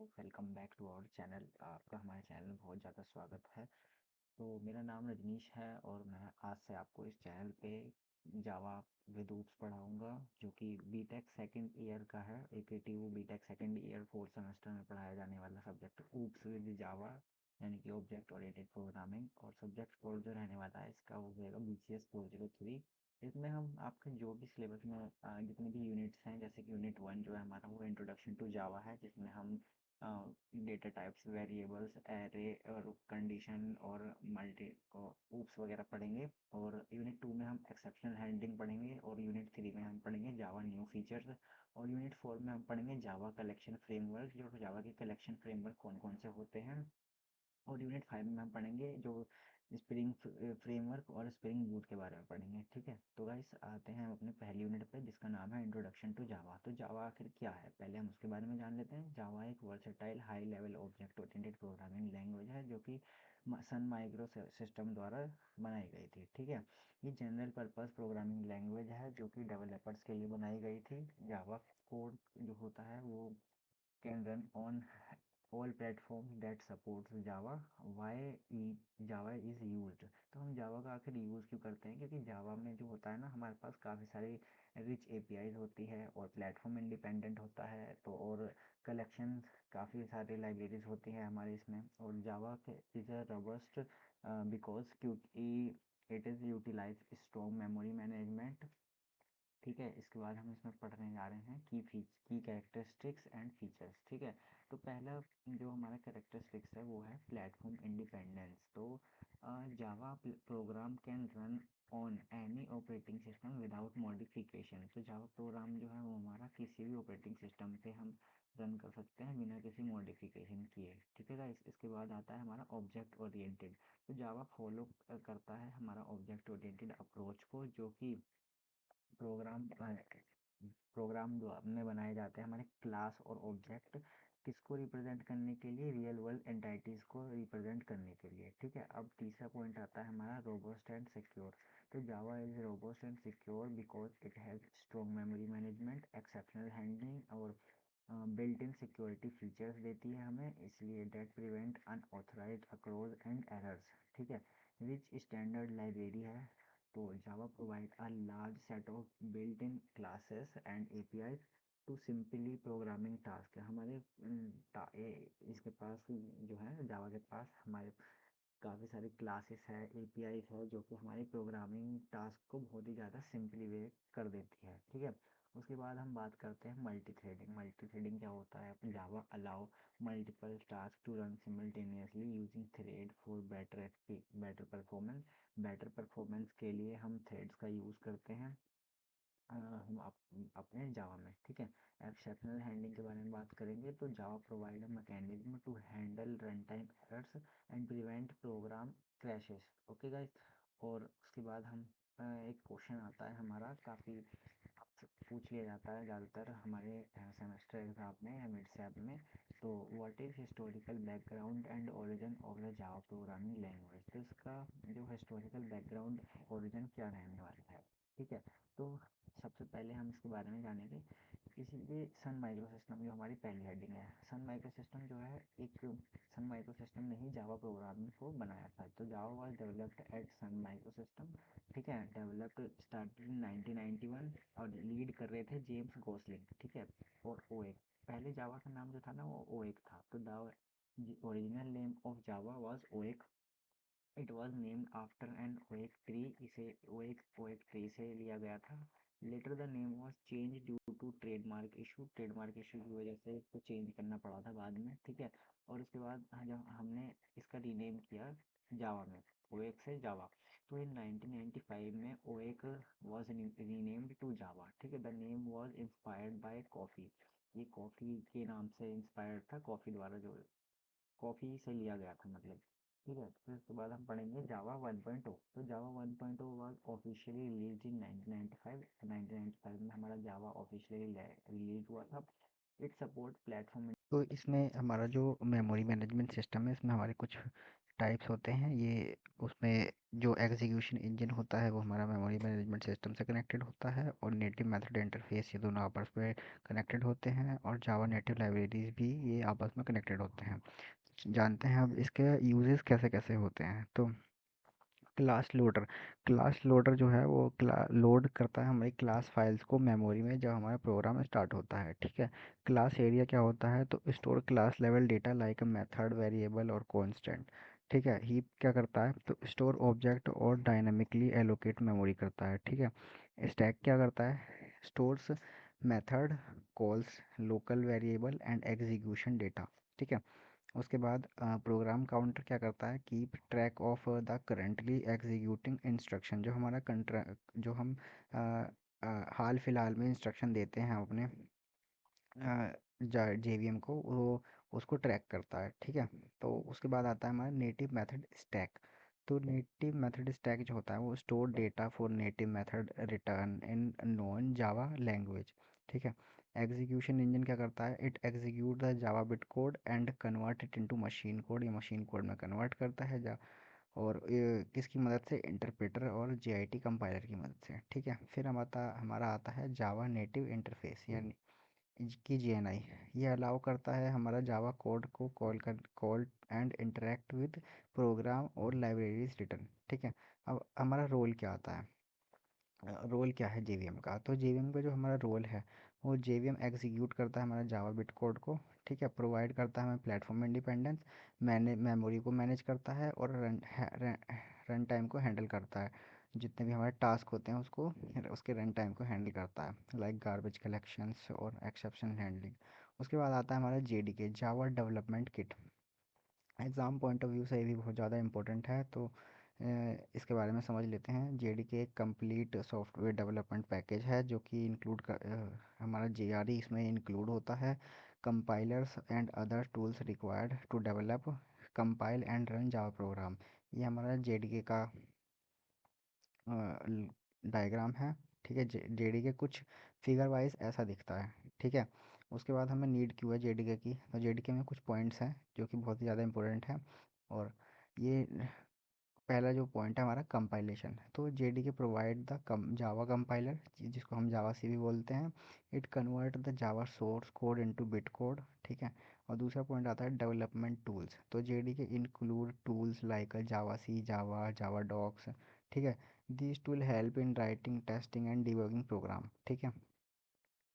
Welcome back to our channel. आपका हमारे channel में बहुत ज़्यादा स्वागत है। तो मेरा नाम रजनीश है और मैं आज से आपको इस चैनल पे जावा विद ऊप्स पढ़ाऊँगा, जो कि बीटेक सेकंड ईयर का है। APTU B Tech second year fourth semester में पढ़ाया जाने वाला सब्जेक्ट ऊप्स विद जावा, यानी कि ऑब्जेक्ट ओरिएंटेड प्रोग्रामिंग। और सब्जेक्ट कोड जो रहने वाला है इसका वो रहेगा BCS 403। इसमें हम आपके जो भी सिलेबस में जितने भी यूनिट्स हैं, जैसे कि यूनिट 1 जो है हमारा वो इंट्रोडक्शन टू जावा है, जिसमें हम डेटा टाइप्स, वेरिएबल्स, एरे और कंडीशन और मल्टी ऊप्स वगैरह पढ़ेंगे। और यूनिट 2 में हम एक्सेप्शनल हैंडलिंग पढ़ेंगे। और यूनिट 3 में हम पढ़ेंगे जावा न्यू फीचर्स। और यूनिट 4 में हम पढ़ेंगे जावा कलेक्शन फ्रेमवर्क, जो जावा के कलेक्शन फ्रेमवर्क कौन कौन से होते हैं। और यूनिट 5 में हम पढ़ेंगे जो स्प्रिंग फ्रेमवर्क और स्प्रिंग बूट के बारे में पढ़ेंगे। ठीक है, तो गाइस आते हैं हम अपने पहली यूनिट पे, जिसका नाम है इंट्रोडक्शन टू जावा। तो जावा आखिर क्या है, पहले हम उसके बारे में जान लेते हैं। जावा एक versatile high level object oriented programming language है, जो कि सन माइक्रो सिस्टम द्वारा बनाई गई थी। ठीक है, ये जनरल पर्पस प्रोग्रामिंग लैंग्वेज है जो कि डेवलपर्स के लिए बनाई गई थी। जावा कोड जो होता है वो can run on all platforms that supports Java. Java is used? तो हम जावा का आखिर यूज़ क्यों करते हैं, क्योंकि जावा में जो होता है ना, हमारे पास काफ़ी सारी रिच APIs होती है और प्लेटफॉर्म इंडिपेंडेंट होता है। तो और कलेक्शन काफ़ी सारी लाइब्रेरीज होती हैं हमारे इसमें। और जावा के इज़ अ रोबस्ट बिकॉज क्योंकि it is utilize strong memory management. ठीक है, इसके बाद हम इसमें पढ़ने जा रहे हैं की कैरेक्टरिस्टिक्स एंड फीचर्स। ठीक है, तो पहला जो हमारा कैरेक्टरिस्टिक्स है वो है प्लेटफॉर्म इंडिपेंडेंस। तो Java program can run on any operating system without modification. तो जावा प्रोग्राम जो है वो हमारा किसी भी ऑपरेटिंग सिस्टम पे हम रन कर सकते हैं बिना किसी मॉडिफिकेशन किए। ठीक है गाइस, इसके बाद आता है हमारा ऑब्जेक्ट ओरिएंटेड। तो जावा फॉलो करता है हमारा ऑब्जेक्ट ओरिएंटेड अप्रोच को, जो कि प्रोग्राम प्रोग्राम में बनाए जाते हैं हमारे क्लास और ऑब्जेक्ट किसको रिप्रेजेंट करने के लिए, रियल वर्ल्ड एंटिटीज को रिप्रेजेंट करने के लिए। ठीक है, अब तीसरा पॉइंट आता है हमारा रोबस्ट एंड सिक्योर। तो Java is robust and secure because it has strong memory management, exceptional handling और बिल्ट इन सिक्योरिटी फीचर्स देती है हमें, इसलिए that prevent unauthorised across and errors. ठीक है, रिच स्टैंडर्ड लाइब्रेरी है। तो Java provide a large set of built-in classes and APIs to simply programming task। हमारे इसके पास जो है Java के पास हमारे काफ़ी सारी क्लासेस है, APIs है, जो कि हमारे प्रोग्रामिंग टास्क को बहुत ही ज़्यादा सिंपली वे कर देती है। ठीक है, उसके बाद हम बात करते हैं मल्टी थ्रेडिंग। मल्टी थ्रेडिंग क्या होता है, Java allow multiple task to run simultaneously using thread for better performance. Better performance के लिए हम थ्रेड्स का यूज़ करते हैं हम अपने जावा में। ठीक है, एक्सेप्शनल हैंडलिंग के बारे में बात करेंगे तो Java provide a mechanism to handle run time errors and prevent program crashes. Okay guys, और उसके बाद हम एक क्वेश्चन आता है हमारा, काफ़ी पूछ लिया जाता है ज़्यादातर हमारे सेमेस्टर एग्जाम में या मिड सेम में। तो what is historical background and origin of the Java programming language. तो इसका जो हिस्टोरिकल बैकग्राउंड ओरिजिन क्या रहने वाला है। ठीक है, तो सबसे पहले हम इसके बारे में जानेंगे। इसीलिए सन माइक्रो सिस्टम जो हमारी पहली हेडिंग है, सन माइक्रो सिस्टम जो है एक सन माइक्रो सिस्टम ने ही जावा प्रोग्रामिंग को बनाया था। तो Java was developed at Sun micro system. ठीक है, डेवलप्ड स्टार्टेड इन 1991 और लीड कर रहे थे जेम्स गोसलिंग। ठीक है, और ओएक, पहले जावा का नाम जो था ना वो ओएक था। तो the original name of Java was oak. It was named after an oak tree. इसे ओएक ट्री से लिया गया था। Later the name was change due to trademark issue की वजह से इसको चेंज करना पड़ा था बाद में। ठीक है, और उसके बाद जब हमने इसका रीनेम किया जावा में, ओएक से जावा, तो इन 1995 में ओएक वॉज रीनेम्ड टू जावा। ठीक है, the name was inspired by coffee. ये कॉफ़ी के नाम से इंस्पायर्ड था, कॉफ़ी द्वारा जो कॉफ़ी से लिया गया था मतलब। ठीक है, फिर उसके बाद हम पढ़ेंगे जावा 1.0। तो जावा 1.0 वाज ऑफिशियली रिलीज इन 1995। 1995 में हमारा जावा ऑफिशियली रिलीज हुआ था। It support platform. तो इसमें हमारा जो मेमोरी मैनेजमेंट सिस्टम है, इसमें हमारे कुछ टाइप्स होते हैं ये। उसमें जो एग्जीक्यूशन इंजन होता है वो हमारा मेमोरी मैनेजमेंट सिस्टम से कनेक्टेड होता है, और नेटिव मेथड इंटरफेस, ये दोनों आपस में कनेक्टेड होते हैं, और जावा नेटिव लाइब्रेरीज भी ये आपस में कनेक्टेड होते हैं। जानते हैं अब इसके यूजेस कैसे कैसे होते हैं। तो क्लास लोडर जो है वो लोड करता है हमारी क्लास फाइल्स को मेमोरी में जब हमारा प्रोग्राम स्टार्ट होता है, ठीक है। क्लास एरिया क्या होता है, तो store class level data like a method, variable और कांस्टेंट, ठीक है। हीप क्या करता है, तो स्टोर ऑब्जेक्ट और डायनामिकली एलोकेट मेमोरी करता है, ठीक है। स्टैक क्या करता है, stores method, calls, local variable and execution data, ठीक है। उसके बाद प्रोग्राम काउंटर क्या करता है, keep track of the currently executing instruction, जो हमारा कंट्रा जो हम अ, हाल फिलहाल में इंस्ट्रक्शन देते हैं अपने जेवीएम को, वो उसको ट्रैक करता है, ठीक है। तो उसके बाद आता है हमारा नेटिव मेथड स्टैक। तो नेटिव मेथड स्टैक जो होता है वो store data for native method return in non Java language, ठीक है। एग्जीक्यूशन इंजन क्या करता है, it execute the Java bit code and convert it into machine code, ये मशीन कोड में कन्वर्ट करता है और किसकी मदद से, इंटरप्रेटर और जेआईटी कंपाइलर की मदद से, ठीक है। फिर हमारा आता है जावा नेटिव इंटरफेस, यानी की जीएनआई। ये अलाउ करता है हमारा जावा कोड को call and interact with program और लाइब्रेरीज रिटर्न, ठीक है। अब हमारा रोल क्या आता है, रोल क्या है जेवीएम का, तो जेवीएम का जो हमारा रोल है, वो जेवीएम एग्जीक्यूट करता है हमारा जावा बिट कोड को, ठीक है। प्रोवाइड करता है हमें प्लेटफॉर्म इंडिपेंडेंस, मैंने मेमोरी को मैनेज करता है, और रन टाइम को हैंडल करता है। जितने भी हमारे टास्क होते हैं उसको, उसके रन टाइम को हैंडल करता है, लाइक गार्बेज कलेक्शंस और एक्सेप्शन हैंडलिंग। उसके बाद आता है हमारा JDK, Java development kit. Exam point of view से ये भी बहुत ज़्यादा इंपॉर्टेंट है, तो इसके बारे में समझ लेते हैं। जेडीके एक कंप्लीट सॉफ्टवेयर डेवलपमेंट पैकेज है जो कि हमारा जेआरई इसमें इंक्लूड होता है। Compilers and other tools required to develop, compile and run Java program, ये हमारा जेडीके का डायग्राम है, ठीक है। जेडीके कुछ फिगर वाइज ऐसा दिखता है, ठीक है। उसके बाद हमें नीड क्यों है जेडीके की, तो जेडीके में कुछ पॉइंट्स हैं जो कि बहुत ही ज़्यादा इंपॉर्टेंट है। और ये पहला जो पॉइंट है हमारा कंपाइलेशन, तो JDK provide the Java compiler, जिसको हम जावा सी भी बोलते हैं। It convert the Java source code into bit code, ठीक है। और दूसरा पॉइंट आता है डेवलपमेंट टूल्स, तो JDK include tools like javac, Java docs, ठीक है। This tool help in writing, testing and debugging program, ठीक है।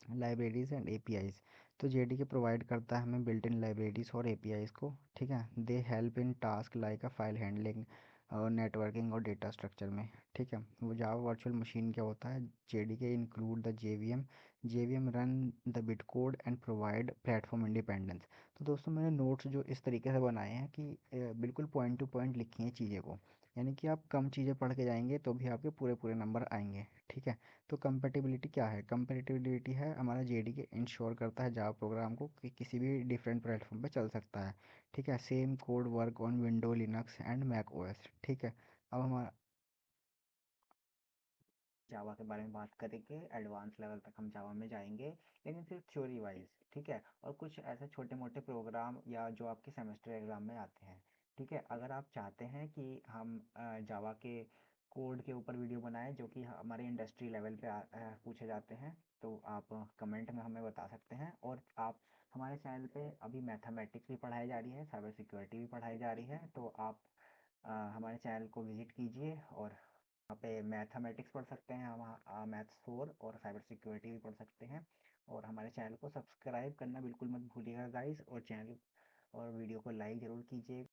लाइब्रेरीज एंड एपीआईज, तो जेडीके प्रोवाइड करता है हमें बिल्ट इन लाइब्रेरीज और एपीआईज को, ठीक है। They help in task like a file handling और नेटवर्किंग और डेटा स्ट्रक्चर में, ठीक है। वो जावा वर्चुअल मशीन क्या होता है, JDK include the JVM run the bit code and provide platform independence. तो दोस्तों मैंने नोट्स जो इस तरीके से बनाए हैं कि बिल्कुल पॉइंट टू पॉइंट लिखी हैं चीज़ें को, यानी कि आप कम चीज़ें पढ़ के जाएंगे तो भी आपके पूरे पूरे नंबर आएंगे, ठीक है। तो कंपेटिबिलिटी क्या है, कंपेटिबिलिटी है हमारा जेडीके इंश्योर करता है जावा प्रोग्राम को कि किसी भी डिफरेंट प्लेटफॉर्म पे चल सकता है, ठीक है। Same code work on window, Linux and Mac OS, ठीक है। अब हमारा जावा के बारे में बात करेंगे, एडवांस लेवल तक हम जावा में जाएंगे, लेकिन सिर्फ थ्योरी वाइज, ठीक है। और कुछ ऐसे छोटे मोटे प्रोग्राम या जो आपके सेमेस्टर एग्जाम में आते हैं, ठीक है। अगर आप चाहते हैं कि हम जावा के कोड के ऊपर वीडियो बनाएं जो कि हमारे इंडस्ट्री लेवल पे पूछे जाते हैं, तो आप कमेंट में हमें बता सकते हैं। और आप हमारे चैनल पे अभी मैथमेटिक्स भी पढ़ाई जा रही है, साइबर सिक्योरिटी भी पढ़ाई जा रही है, तो आप हमारे चैनल को विजिट कीजिए और यहाँ पे मैथमेटिक्स पढ़ सकते हैं, हम मैथ्स 4 और साइबर सिक्योरिटी भी पढ़ सकते हैं। और हमारे चैनल को सब्सक्राइब करना बिल्कुल मत भूलिएगा गाइस, और चैनल और वीडियो को लाइक ज़रूर कीजिए।